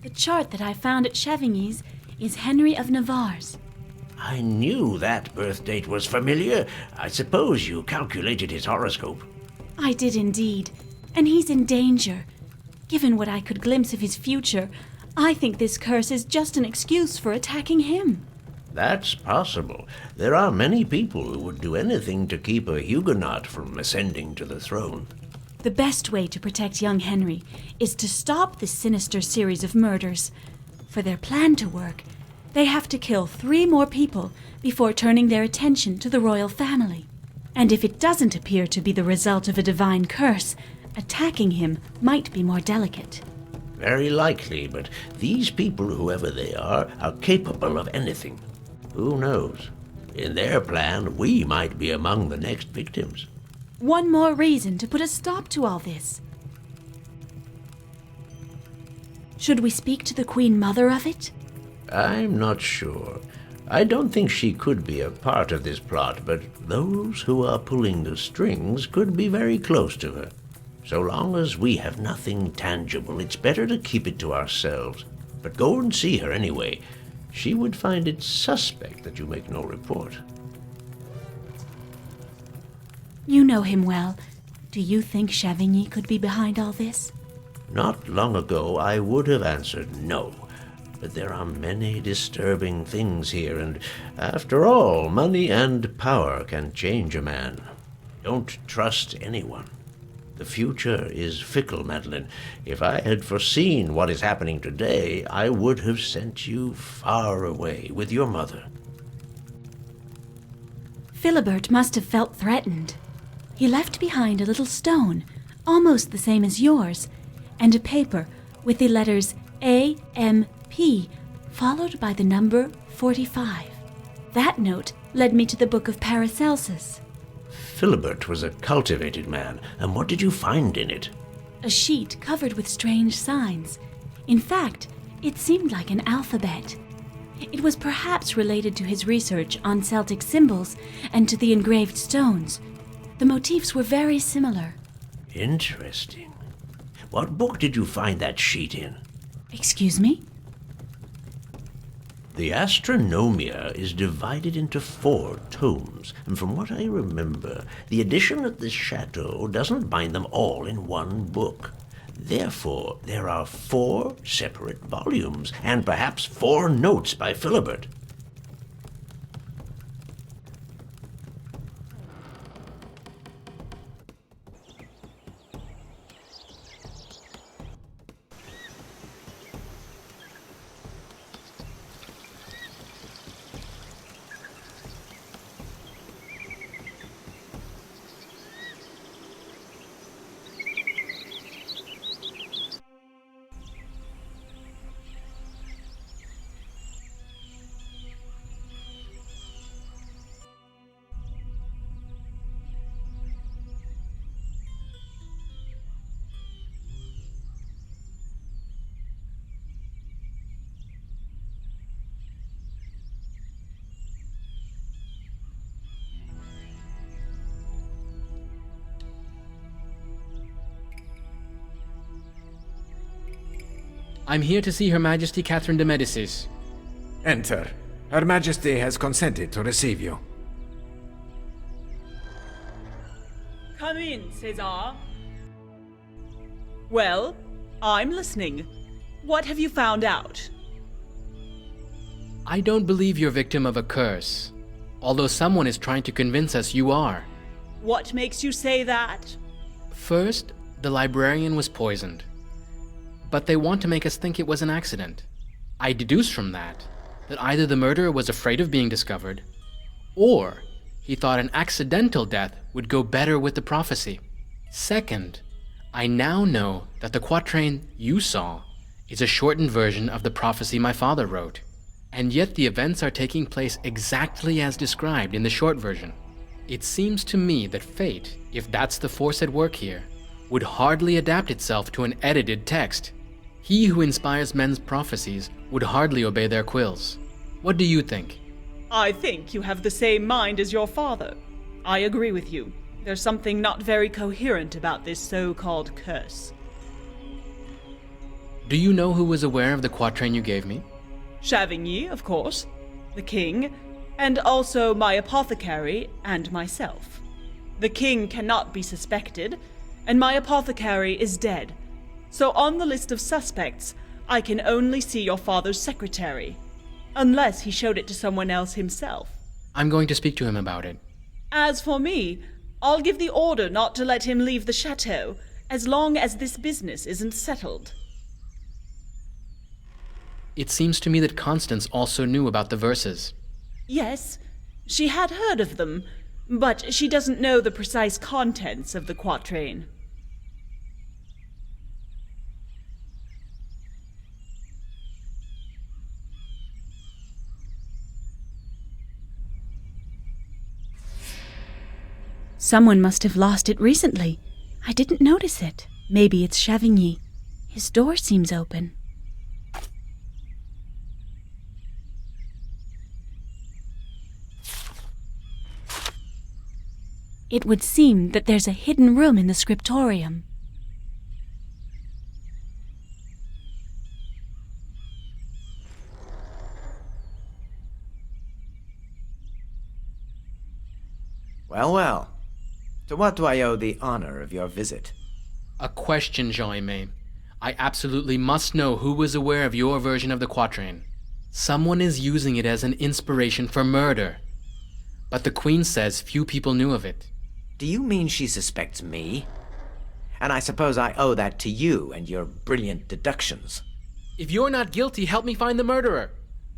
The chart that I found at Chevigny's is Henry of Navarre's. I knew that birth date was familiar. I suppose you calculated his horoscope. I did indeed, and he's in danger. Given what I could glimpse of his future, I think this curse is just an excuse for attacking him. That's possible. There are many people who would do anything to keep a Huguenot from ascending to the throne. The best way to protect young Henry is to stop this sinister series of murders. For their plan to work, they have to kill 3 more people before turning their attention to the royal family. And if it doesn't appear to be the result of a divine curse, attacking him might be more delicate. Very likely, but these people, whoever they are capable of anything. Who knows? In their plan, we might be among the next victims. One more reason to put a stop to all this. Should we speak to the Queen Mother of it? I'm not sure. I don't think she could be a part of this plot, but those who are pulling the strings could be very close to her. So long as we have nothing tangible, it's better to keep it to ourselves. But go and see her anyway. She would find it suspect that you make no report. You know him well. Do you think Chevigny could be behind all this? Not long ago, I would have answered no. But there are many disturbing things here, and after all, money and power can change a man. Don't trust anyone. The future is fickle, Madeleine. If I had foreseen what is happening today, I would have sent you far away with your mother. Philibert must have felt threatened. He left behind a little stone, almost the same as yours, and a paper with the letters A.M.P. followed by the number 45. That note led me to the Book of Paracelsus. Philibert was a cultivated man, and what did you find in it? A sheet covered with strange signs. In fact, it seemed like an alphabet. It was perhaps related to his research on Celtic symbols and to the engraved stones. The motifs were very similar. Interesting. What book did you find that sheet in? Excuse me? The Astronomia is divided into 4 tomes, and from what I remember, the edition at this chateau doesn't bind them all in one book. Therefore, there are 4 separate volumes, and perhaps 4 notes by Philibert. I'm here to see Her Majesty Catherine de Medicis. Enter. Her Majesty has consented to receive you. Come in, César. Well, I'm listening. What have you found out? I don't believe you're victim of a curse, although someone is trying to convince us you are. What makes you say that? First, the librarian was poisoned. But they want to make us think it was an accident. I deduce from that either the murderer was afraid of being discovered, or he thought an accidental death would go better with the prophecy. Second, I now know that the quatrain you saw is a shortened version of the prophecy my father wrote, and yet the events are taking place exactly as described in the short version. It seems to me that fate, if that's the force at work here, would hardly adapt itself to an edited text. He who inspires men's prophecies would hardly obey their quills. What do you think? I think you have the same mind as your father. I agree with you. There's something not very coherent about this so-called curse. Do you know who was aware of the quatrain you gave me? Chavigny, of course, the king, and also my apothecary and myself. The king cannot be suspected, and my apothecary is dead. So on the list of suspects, I can only see your father's secretary, unless he showed it to someone else himself. I'm going to speak to him about it. As for me, I'll give the order not to let him leave the chateau, as long as this business isn't settled. It seems to me that Constance also knew about the verses. Yes, she had heard of them, but she doesn't know the precise contents of the quatrain. Someone must have lost it recently. I didn't notice it. Maybe it's Chavigny. His door seems open. It would seem that there's a hidden room in the scriptorium. Well, well. To what do I owe the honor of your visit? A question, Jean-Aimé. I absolutely must know who was aware of your version of the quatrain. Someone is using it as an inspiration for murder. But the Queen says few people knew of it. Do you mean she suspects me? And I suppose I owe that to you and your brilliant deductions. If you're not guilty, help me find the murderer.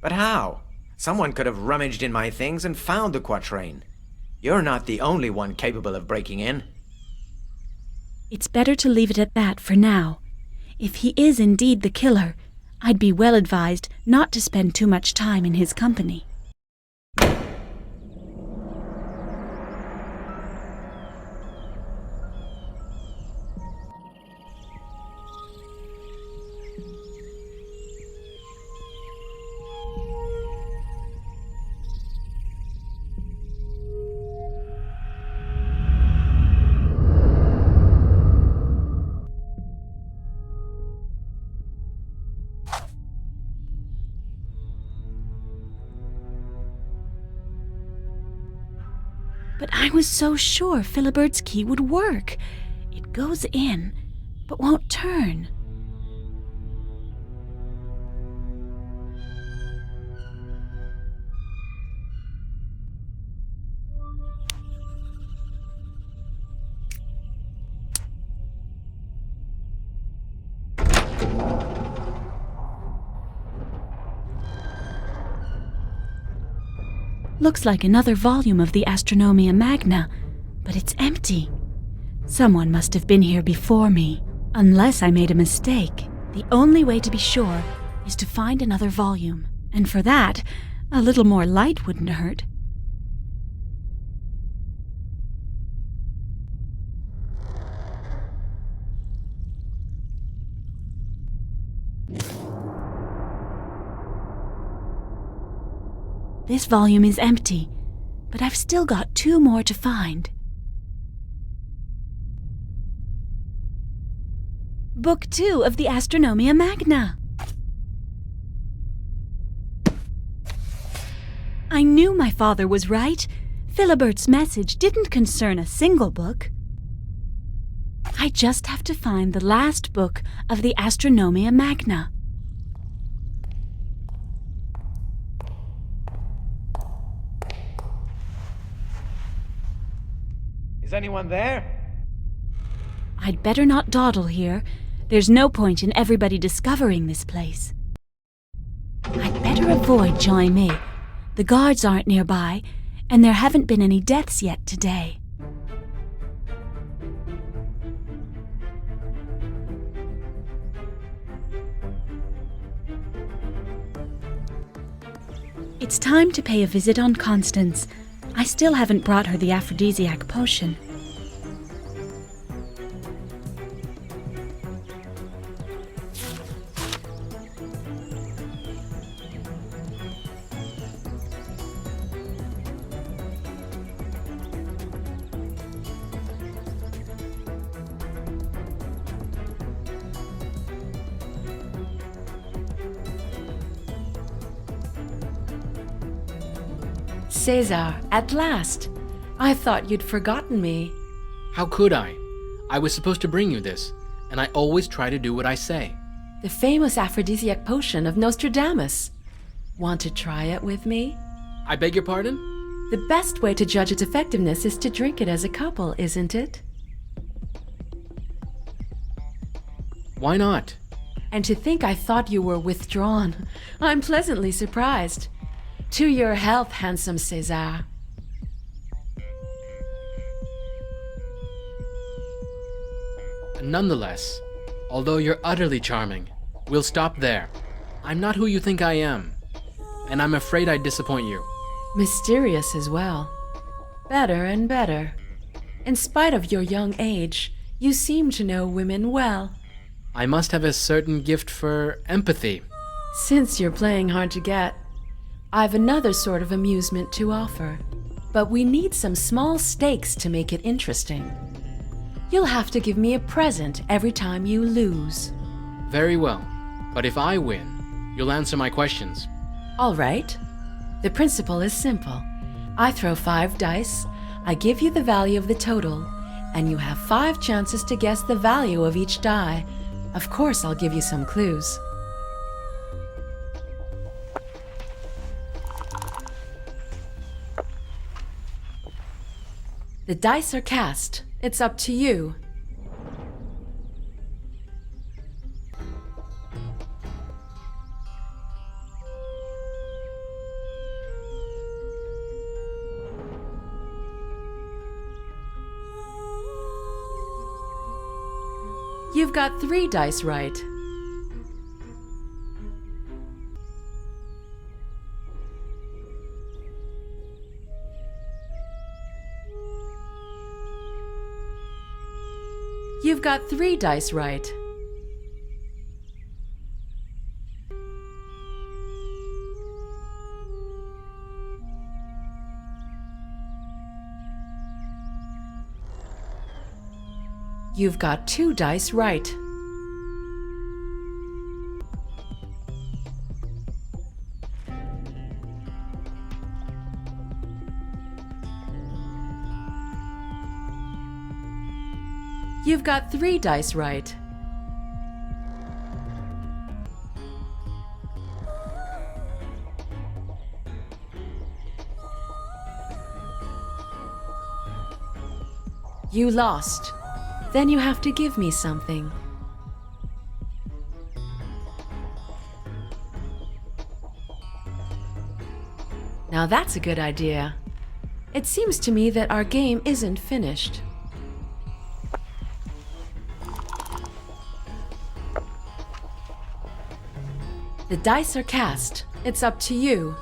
But how? Someone could have rummaged in my things and found the quatrain. You're not the only one capable of breaking in. It's better to leave it at that for now. If he is indeed the killer, I'd be well advised not to spend too much time in his company. But I was so sure Philibert's key would work. It goes in, but won't turn. Looks like another volume of the Astronomia Magna, but it's empty. Someone must have been here before me. Unless I made a mistake, the only way to be sure is to find another volume. And for that, a little more light wouldn't hurt. This volume is empty, but I've still got 2 more to find. Book 2 of the Astronomia Magna. I knew my father was right. Philibert's message didn't concern a single book. I just have to find the last book of the Astronomia Magna. Is anyone there? I'd better not dawdle here. There's no point in everybody discovering this place. I'd better avoid Jean-Aimé. The guards aren't nearby, and there haven't been any deaths yet today. It's time to pay a visit on Constance. I still haven't brought her the aphrodisiac potion. César, at last! I thought you'd forgotten me. How could I? I was supposed to bring you this, and I always try to do what I say. The famous aphrodisiac potion of Nostradamus. Want to try it with me? I beg your pardon? The best way to judge its effectiveness is to drink it as a couple, isn't it? Why not? And to think I thought you were withdrawn. I'm pleasantly surprised. To your health, handsome César. Nonetheless, although you're utterly charming, we'll stop there. I'm not who you think I am, and I'm afraid I'd disappoint you. Mysterious as well. Better and better. In spite of your young age, you seem to know women well. I must have a certain gift for empathy. Since you're playing hard to get, I've another sort of amusement to offer. But we need some small stakes to make it interesting. You'll have to give me a present every time you lose. Very well, but if I win, you'll answer my questions. All right. The principle is simple. I throw 5 dice, I give you the value of the total, and you have 5 chances to guess the value of each die. Of course, I'll give you some clues. The dice are cast. It's up to you. You've got 3 dice right. You've got 3 dice right. You've got 2 dice right. You've got 3 dice right. You lost. Then you have to give me something. Now that's a good idea. It seems to me that our game isn't finished. The dice are cast. It's up to you.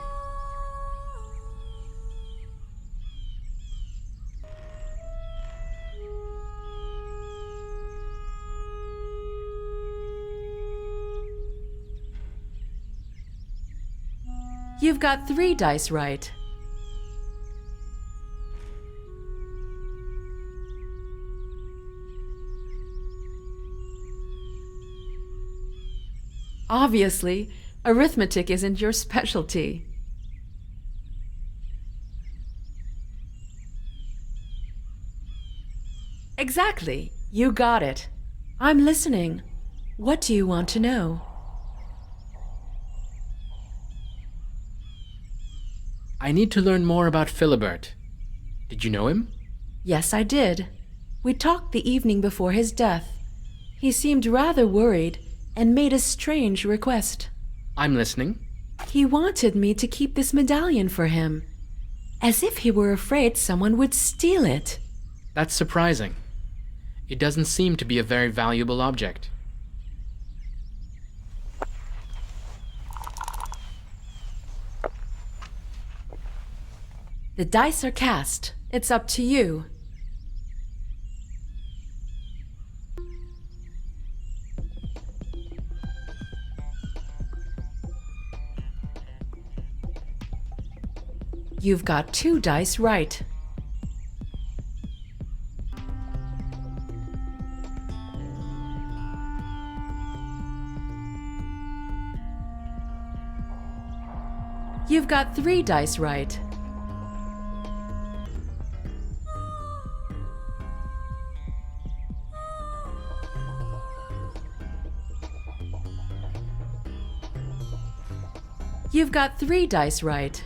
You've got 3 dice right. Obviously, arithmetic isn't your specialty. Exactly. You got it. I'm listening. What do you want to know? I need to learn more about Philibert. Did you know him? Yes, I did. We talked the evening before his death. He seemed rather worried and made a strange request. I'm listening. He wanted me to keep this medallion for him, as if he were afraid someone would steal it. That's surprising. It doesn't seem to be a very valuable object. The dice are cast. It's up to you. You've got 2 dice right. You've got 3 dice right. You've got 3 dice right.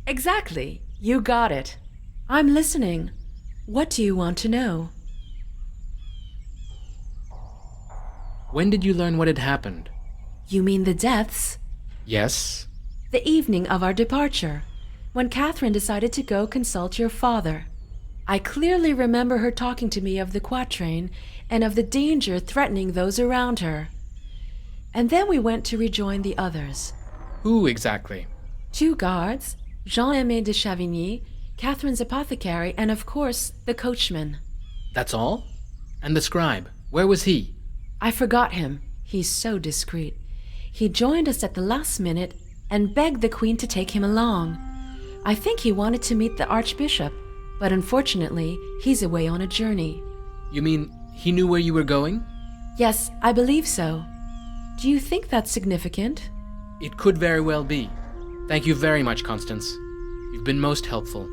Exactly. You got it. I'm listening. What do you want to know? When did you learn what had happened? You mean the deaths? Yes. The evening of our departure, when Catherine decided to go consult your father. I clearly remember her talking to me of the quatrain and of the danger threatening those around her. And then we went to rejoin the others. Who exactly? 2 guards, Jean-Aimé de Chavigny, Catherine's apothecary, and of course, the coachman. That's all? And the scribe, where was he? I forgot him. He's so discreet. He joined us at the last minute and begged the Queen to take him along. I think he wanted to meet the Archbishop, but unfortunately, he's away on a journey. You mean he knew where you were going? Yes, I believe so. Do you think that's significant? It could very well be. Thank you very much, Constance. You've been most helpful.